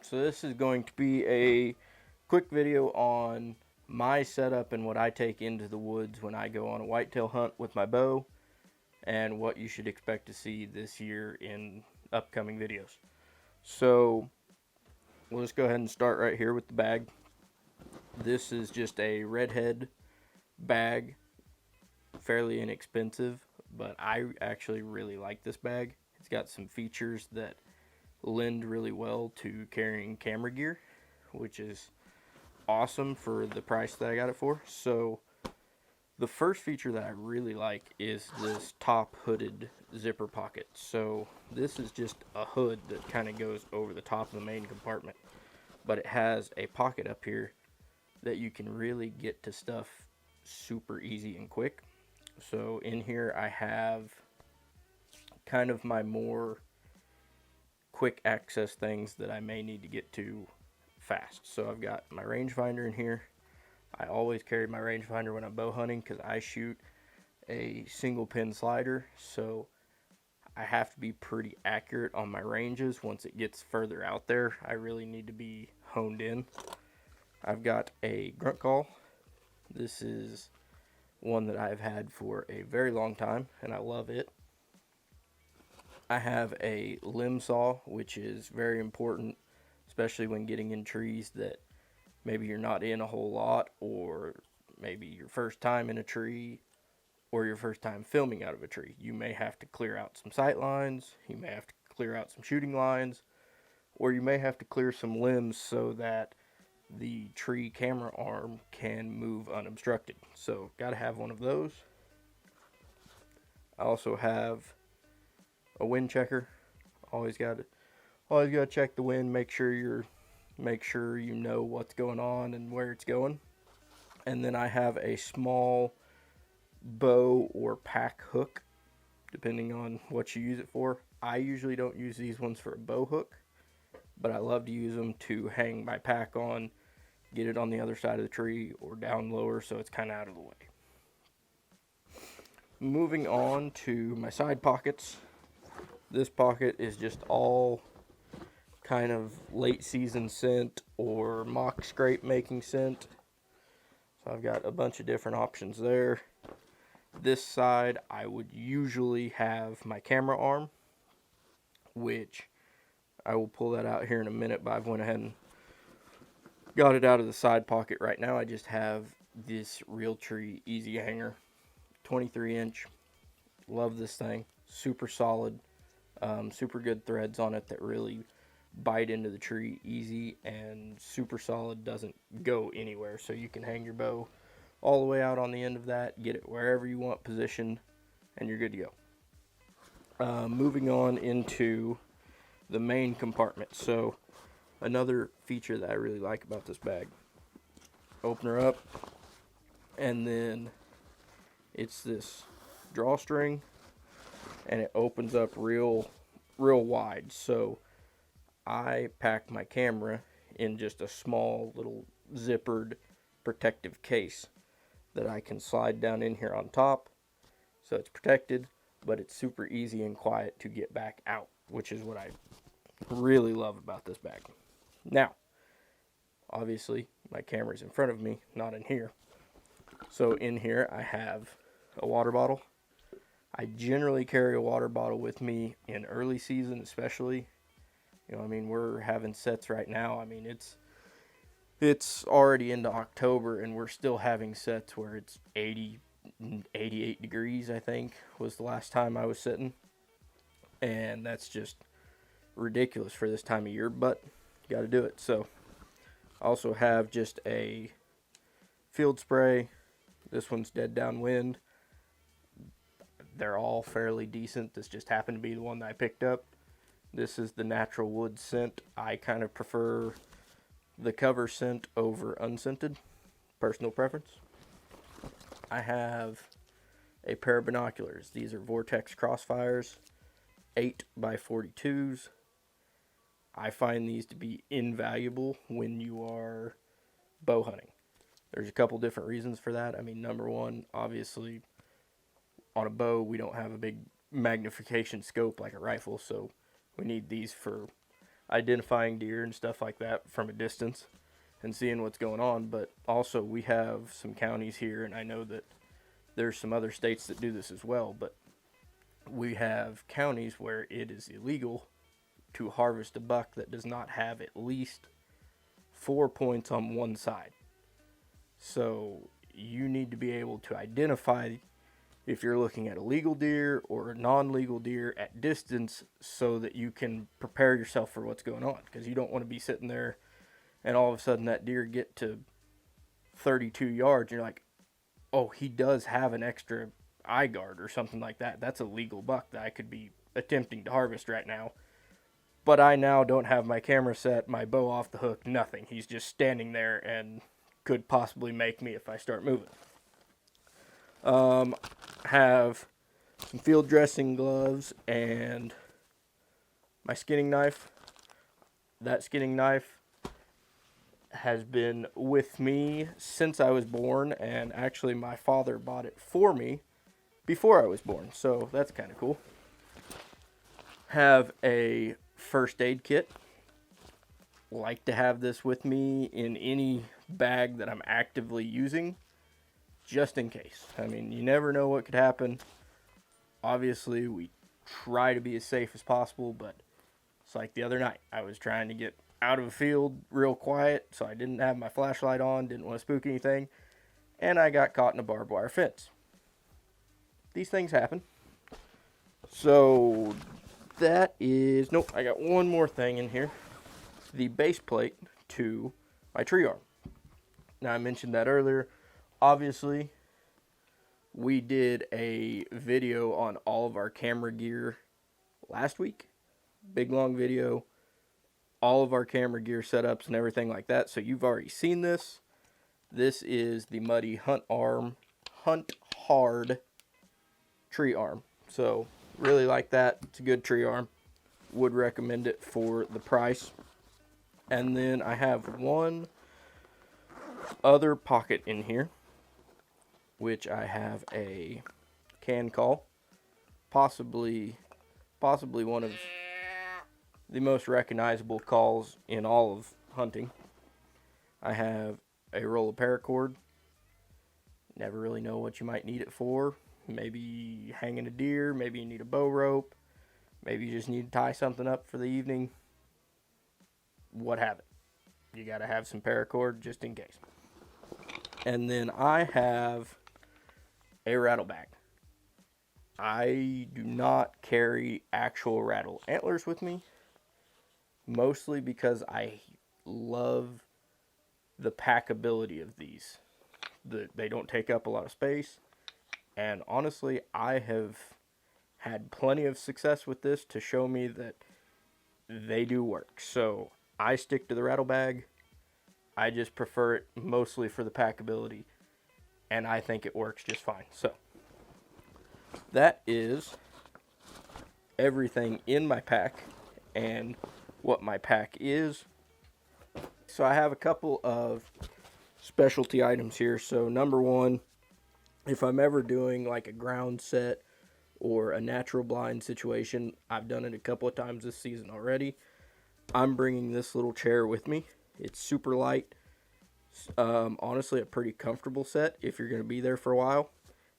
So this is going to be a quick video on my setup and what I take into the woods when I go on a whitetail hunt with my bow, and what you should expect to see this year in upcoming videos. So we'll just go ahead and start right here with the bag. This is just a redhead bag, fairly inexpensive, but I actually really like this bag. It's got some features that lend really well to carrying camera gear, which is awesome for the price that I got it for. So the first feature that I really like is this top hooded zipper pocket. So this is just a hood that kind of goes over the top of the main compartment, but it has a pocket up here that you can really get to stuff super easy and quick. So in here I have kind of my more quick access things that I may need to get to fast. So I've got my rangefinder in here. I always carry my rangefinder when I'm bow hunting because I shoot a single pin slider, so I have to be pretty accurate on my ranges. Once it gets further out there, I really need to be honed in. I've got a grunt call. This is one that I've had for a very long time and I love it. I have a limb saw, which is very important, especially when getting in trees that maybe you're not in a whole lot, or maybe your first time in a tree, or your first time filming out of a tree. You may have to clear out some sight lines, you may have to clear out some shooting lines, or you may have to clear some limbs so that the tree camera arm can move unobstructed. So gotta have one of those. I also have a wind checker. Always got to check the wind, make sure you know what's going on and where it's going. And then I have a small bow or pack hook, depending on what you use it for. I usually don't use these ones for a bow hook, but I love to use them to hang my pack on, get it on the other side of the tree or down lower so it's kind of out of the way. Moving on to my side pockets. This pocket is just all kind of late season scent or mock scrape making scent. So I've got a bunch of different options there. This side I would usually have my camera arm, which I will pull that out here in a minute, but I've went ahead and got it out of the side pocket right now. I just have this Realtree Easy Hanger, 23-inch. Love this thing. Super solid. Super good threads on it that really bite into the tree easy, and super solid, doesn't go anywhere, so you can hang your bow all the way out on the end of that, get it wherever you want positioned, and you're good to go. Moving on into the main compartment. So another feature that I really like about this bag, open her up, and then it's this drawstring, and it opens up real wide. So I pack my camera in just a small little zippered protective case that I can slide down in here on top, so it's protected, but it's super easy and quiet to get back out, which is what I really love about this bag. Now, obviously my camera's in front of me, not in here. So in here I have a water bottle. I generally carry a water bottle with me in early season, especially. You know, I mean, we're having sets right now. I mean, it's already into October and we're still having sets where it's 80, 88 degrees, I think, was the last time I was sitting. And that's just ridiculous for this time of year, but you got to do it. So I also have just a field spray. This one's dead downwind. They're all fairly decent. This just happened to be the one that I picked up. This is the natural wood scent. I kind of prefer the cover scent over unscented. Personal preference. I have a pair of binoculars. These are Vortex Crossfires 8x42s. I find these to be invaluable when you are bow hunting. There's a couple different reasons for that. I mean, number one, obviously, on a bow, we don't have a big magnification scope like a rifle, so we need these for identifying deer and stuff like that from a distance and seeing what's going on. But also we have some counties here, and I know that there's some other states that do this as well, but we have counties where it is illegal to harvest a buck that does not have at least 4 points on one side. So you need to be able to identify if you're looking at a legal deer or a non-legal deer at distance, so that you can prepare yourself for what's going on, because you don't want to be sitting there and all of a sudden that deer get to 32 yards and you're like, oh, he does have an extra eye guard or something like that. That's a legal buck that I could be attempting to harvest right now, but I now don't have my camera set, my bow off the hook, nothing. He's just standing there and could possibly make me if I start moving. Have some field dressing gloves and my skinning knife. That skinning knife has been with me since I was born, and actually my father bought it for me before I was born, so that's kind of cool. Have a first aid kit. Like to have this with me in any bag that I'm actively using, just in case. I mean, you never know what could happen. Obviously, we try to be as safe as possible, but it's like the other night. I was trying to get out of a field real quiet, so I didn't have my flashlight on, didn't want to spook anything, and I got caught in a barbed wire fence. These things happen. So that is... Nope, I got one more thing in here. The base plate to my tree arm. Now, I mentioned that earlier. Obviously, we did a video on all of our camera gear last week. Big, long video. All of our camera gear setups and everything like that. So you've already seen this. This is the Muddy Hunt Hard tree arm. So, really like that. It's a good tree arm. Would recommend it for the price. And then I have one other pocket in here, which I have a can call, possibly one of the most recognizable calls in all of hunting. I have a roll of paracord. Never really know what you might need it for. Maybe hanging a deer, maybe you need a bow rope, maybe you just need to tie something up for the evening. What have it. You got to have some paracord just in case. And then I have a rattle bag. I do not carry actual rattle antlers with me, mostly because I love the packability of these. They don't take up a lot of space, and honestly, I have had plenty of success with this to show me that they do work. So I stick to the rattle bag. I just prefer it mostly for the packability, and I think it works just fine. So that is everything in my pack and what my pack is. So I have a couple of specialty items here. So number one, if I'm ever doing like a ground set or a natural blind situation, I've done it a couple of times this season already, I'm bringing this little chair with me. It's super light. Honestly, a pretty comfortable set if you're going to be there for a while.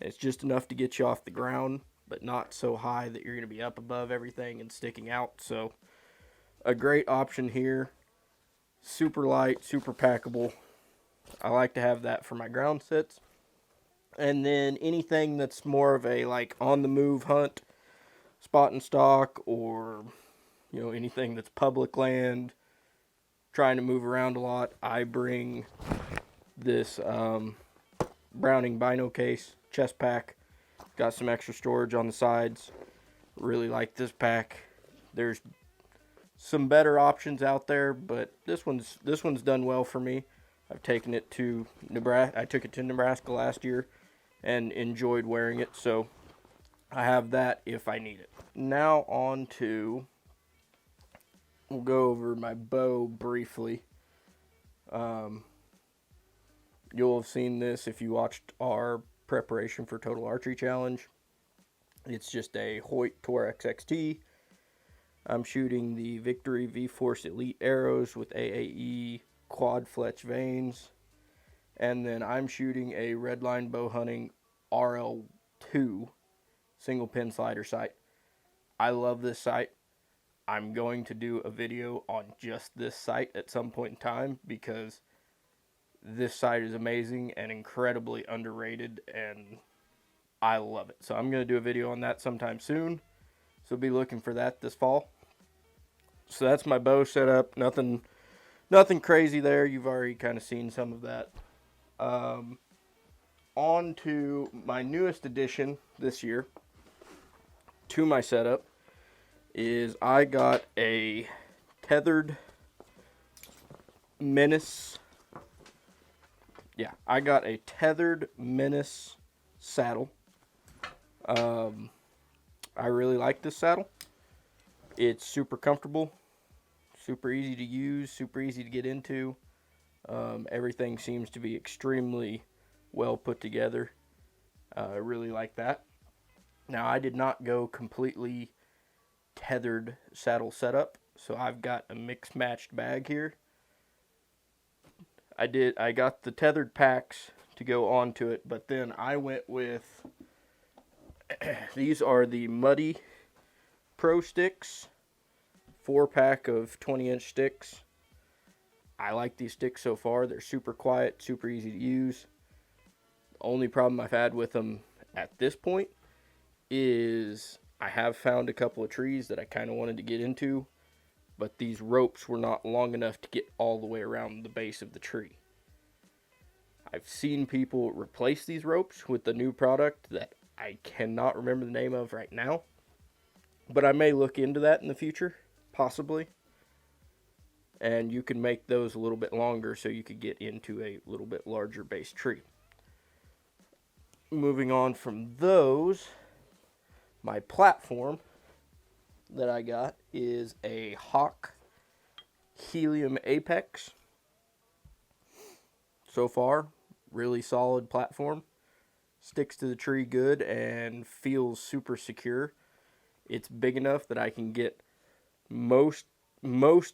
It's just enough to get you off the ground, but not so high that you're going to be up above everything and sticking out. So a great option here. Super light, super packable. I like to have that for my ground sets. And then anything that's more of a like on the move hunt, spot and stalk, or anything that's public land, trying to move around a lot, I bring this Browning Bino case, chest pack. Got some extra storage on the sides. Really like this pack. There's some better options out there, but this one's done well for me. I've taken it to Nebraska. I took it to Nebraska last year and enjoyed wearing it, so I have that if I need it. Now on to, we'll go over my bow briefly. You'll have seen this if you watched our preparation for Total Archery Challenge. It's just a Hoyt Tor XXT. I'm shooting the Victory V-Force Elite arrows with AAE quad fletch vanes. And then I'm shooting a Redline bow hunting RL2 single pin slider sight. I love this sight. I'm going to do a video on just this sight at some point in time because this sight is amazing and incredibly underrated, and I love it. So I'm going to do a video on that sometime soon. So be looking for that this fall. So that's my bow setup. Nothing crazy there. You've already kind of seen some of that. On to my newest addition this year to my setup is I got a tethered Menace. Yeah, I got a tethered Menace saddle. I really like this saddle. It's super comfortable, super easy to use, super easy to get into. Everything seems to be extremely well put together. I really like that. Now, I did not go completely tethered saddle setup, so I've got a mixed matched bag here. I got the tethered packs to go onto it, but then I went with these are the Muddy Pro sticks, 4-pack of 20-inch sticks. I like these sticks so far. They're super quiet, super easy to use. The only problem I've had with them at this point is I have found a couple of trees that I kind of wanted to get into, but these ropes were not long enough to get all the way around the base of the tree. I've seen people replace these ropes with the new product that I cannot remember the name of right now, but I may look into that in the future, possibly. And you can make those a little bit longer so you could get into a little bit larger base tree. Moving on from those, my platform that I got is a Hawk Helium Apex. So far, really solid platform. Sticks to the tree good and feels super secure. It's big enough that I can get most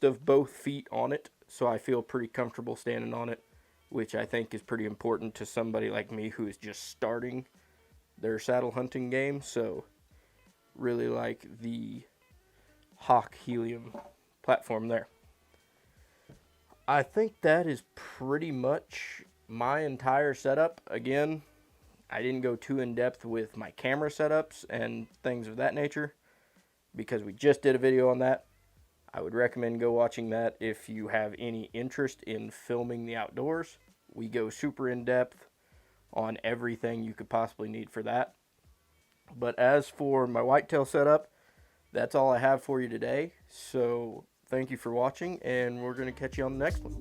of both feet on it, so I feel pretty comfortable standing on it, which I think is pretty important to somebody like me who is just starting their saddle hunting game. So really like the Hawk Helium platform there. I think that is pretty much my entire setup. Again, I didn't go too in depth with my camera setups and things of that nature because we just did a video on that. I would recommend go watching that if you have any interest in filming the outdoors. We go super in depth on everything you could possibly need for that. But as for my whitetail setup, that's all I have for you today. So thank you for watching, and we're going to catch you on the next one.